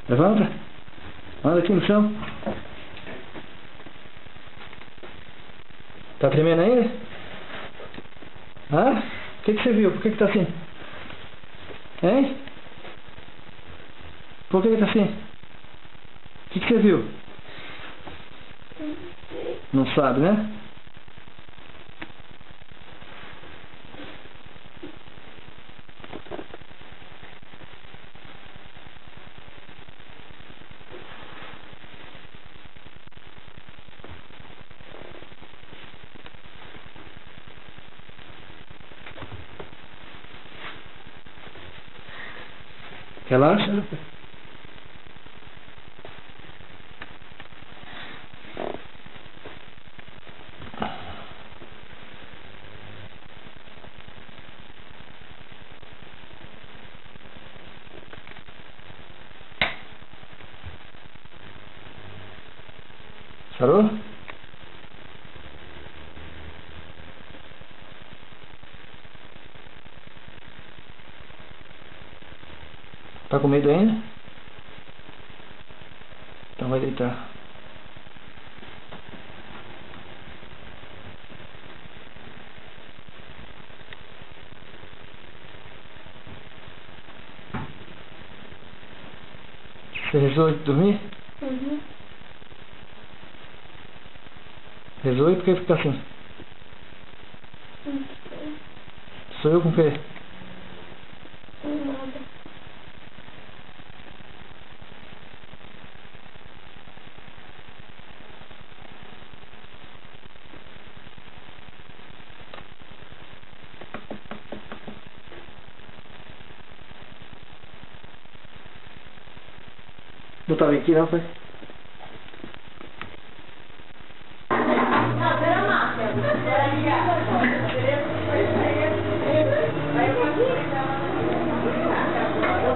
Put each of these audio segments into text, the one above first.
Levanta. Anda aqui no chão. Tá tremendo ainda? Ah? O que você viu? Por que tá assim? Hein? Por que tá assim? O que você viu? Não sabe, né? Relaxa. Sarou? Tá com medo ainda? Então vai deitar. Você rezou de dormir? Uhum. Rezou e por que fica assim? Uhum. Sou eu com o quê? Nada. Não tava aqui não, foi?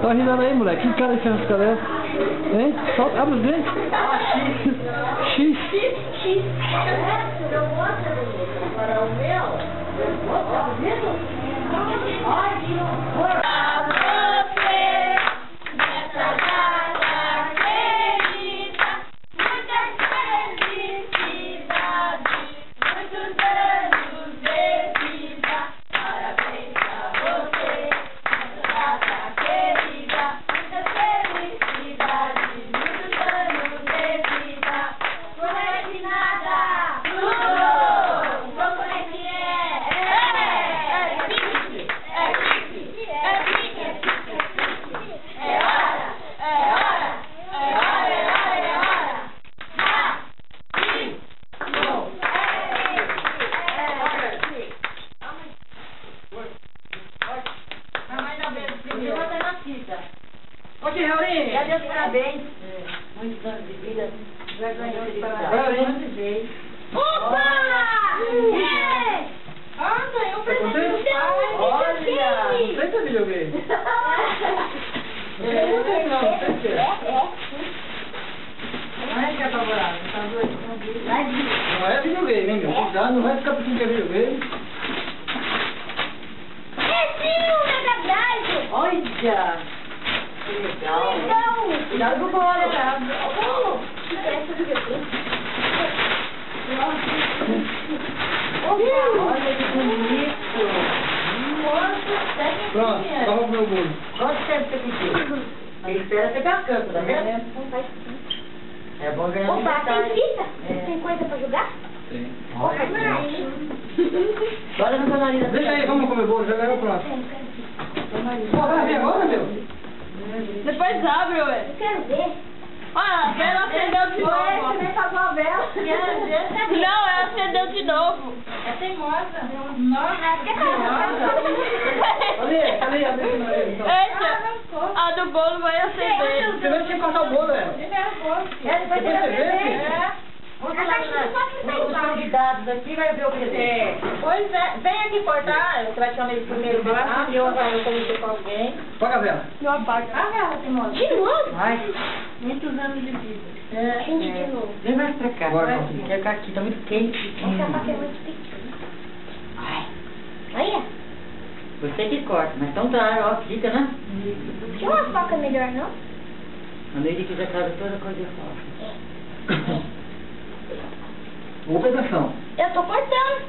Tá rindo aí, moleque. Que cara que é essa cara? Hein? Solta, abre os dentes. X. X. Para o meu? Ok, Raulinho. Já deu parabéns. Muitos anos de vida. Já ganhou de parabéns. Opa! Ah, ganhou um presente do seu. Olha! Não sei se é videogame. Não tem não, não tem que ser. Não é que é favorável, tá doido. Não é videogame, hein, meu? Cuidado, não vai ficar pensando que é videogame. É sim, o Mega Drive. Olha! Que legal. Então, Cuidado com o bolo. o bolo. Essa videogame. Olha que bonito. Pronto, tava pro meu bolo. Quanto tempo você pediu? Ele espera pegar canto, tá vendo? É bom ganhar Opa, aniversário. tem fita? É. Tem coisa pra jogar? Tem. Olha Olha no meu nariz. Deixa aí, vamos comer bolo, já ganhou o próximo. Pô, vai abrir agora, meu? Depois abre, ué. Eu quero ver. Olha, a vela acendeu de novo. Você nem pagou a vela. Não, ela acendeu de novo. É teimosa. Nossa, que Cadê? Cadê? Eita, a do bolo vai acender. Primeiro tinha que cortar o bolo, velho. Depois Depois você vê, Vamos lá, os convidados aqui vai ver o presente. Pois é, vem aqui cortar. Você vai chamar ele primeiro lá. E eu comecei com alguém. Apaga a vela. Eu apago. A vela teimosa. De novo? Vai. Muitos anos de vida. Acende de novo. Vem mais pra cá. Bora, Vai, Paulinho. quer ficar aqui, tá muito quente. Essa faca é muito pequena. Ai, Olha. você que corta, mas então tá, ó, fica, né? Tinha uma faca melhor, não? A Neide quis a casa toda coisa falsa. Ou pedação. Eu tô cortando.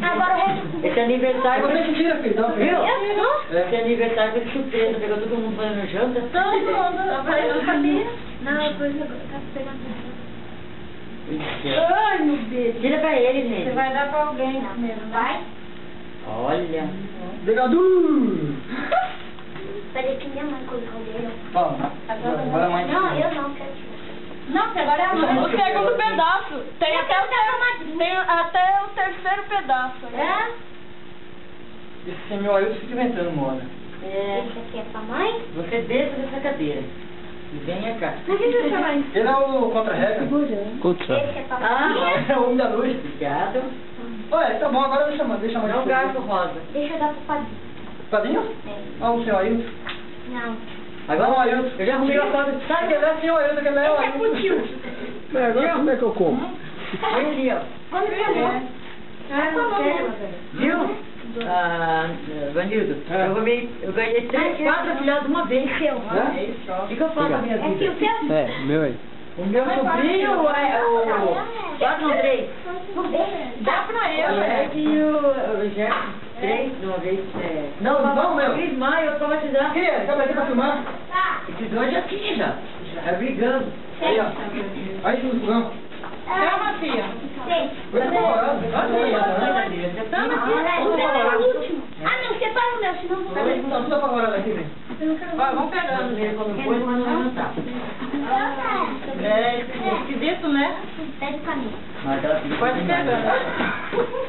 Agora o resto. Esse aniversário Você que tira, filho. Dá uma Viu? Eu não. Esse aniversário foi de surpresa, pegou todo mundo fazendo janta. Todo mundo. Eu não sabia. Não, depois eu tá pegando. Ai, meu Deus. Tira pra ele, Neide. Você vai dar pra alguém primeiro, né? Vai. Olha. Obrigado. Peraí que minha mãe colocou dele. Ó, agora a mãe. Não, eu não quero. Não, que agora é a mãe. O segundo pedaço. Tem até o terceiro pedaço. É? Esse meu Ailton fica inventando moda. É, Esse aqui é pra mãe? você desce dessa cadeira. E venha cá. Mas que você chama isso? Ele é o contra-regra. Esse é pra mãe? É o homem da luz. Obrigado. Olha, tá bom, agora deixa a mãe. Dá um garfo rosa. Deixa eu dar pro padrinho. Padrinho? É. Olha o seu Ailton. Não. Agora o Ailton. Eu já arrumei a foto. Sabe que ele é seu Ailton, que ele é o Esse é Ailton. pro tio. Agora como é que eu como? Olha ali, ó. Quando que é? Ah, não quero. Viu? Ah, Vanildo, eu ganhei 4 afilhados uma vez. Seu. O que eu faço na minha É que vida? o seu? É, meu aí. O meu sobrinho é o... 4 não, 3. Dá pra ele, É que o Jeff, 3 de uma vez. Não, meu. Eu fiz mais, eu tô batizando. Quem é? Cabe aqui pra filmar? Esses dois já tinha já. É brigando. Aí, ó. Aí, no fogão. Calma, filha. Vai tá favorado. O último. Ah, não, separa o meu, senão não vai. Não, tá favorado aqui, vem. Vai, vamos pegando. Quando foi, mas não tá. É esquisito, né? Pede pra mim. Mas ela fica Pode pegando.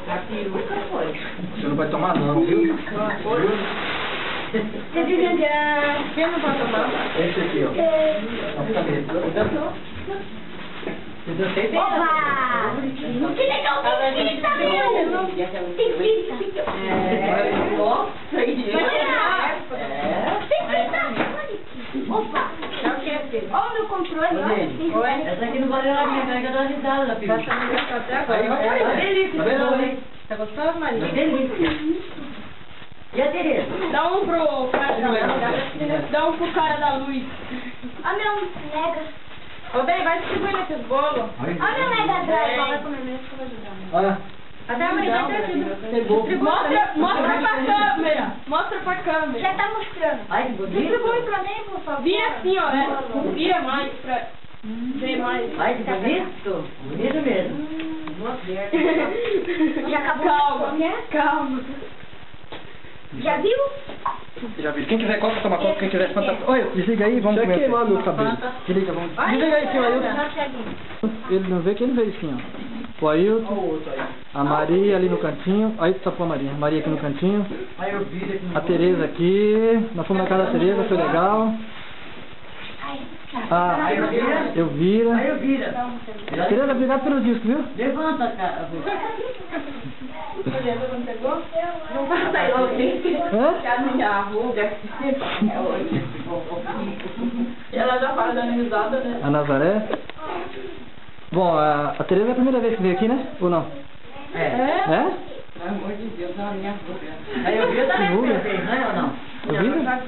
A peruca foi. Você não vai tomar não, viu? Quem não pode tomar? Esse aqui, ó. Ó, fica mesmo. Opa! Que legal, tem fita mesmo! Tem fita! Nossa, Tem fita! Opa! Olha o meu controle, olha. essa aqui não valeu a minha carga da risada da peruca. Aí vai cair, né? Delícia, Tá vendo, hein? Tá gostoso, Maria? delícia. E a Tereza? Dá um pro cara da luz. Dá um pro cara da luz. Olha meu mega. Ô, bem, vai distribuindo esses bolos. Olha meu mega drive. Vai comer mesmo que eu vou ajudar. Olha. Até a Maria vai ter aqui. Mostra pra câmera. Mostra pra câmera. Já tá mostrando. Ai, que bonito. Distribui pra mim, por favor. Vira assim, ó. Vira mais pra ver mais. Ai, que bonito. Bonito mesmo. Já acabou? Calma. Calma. Já viu? Já vi. Quem quiser coca, toma coca. Quem quiser espanta... Olha, desliga aí, vamos comer. Queimar meu cabelo. Desliga, vamos. Desliga aí, senhor Ailton. Ele não vê que ele veio assim, ó. O Ailton, a Maria ali no cantinho. Aí tá com a Maria. Maria aqui no cantinho. A Tereza aqui. Nós fomos na casa da Tereza, foi legal. Ah, Elvira. Aí eu vira. Tereza, obrigado pelo disco, viu? Levanta, cara. Não vai sair hoje. Hã? Que a minha ruga é hoje. E ela já faz dando risada, né? A Nazaré. Bom, a Tereza é a primeira vez que veio aqui, né? Ou não? É. É? Pelo amor de Deus, não, minha ruga. Aí eu vira também, Ruga? não é ou não? Elvira?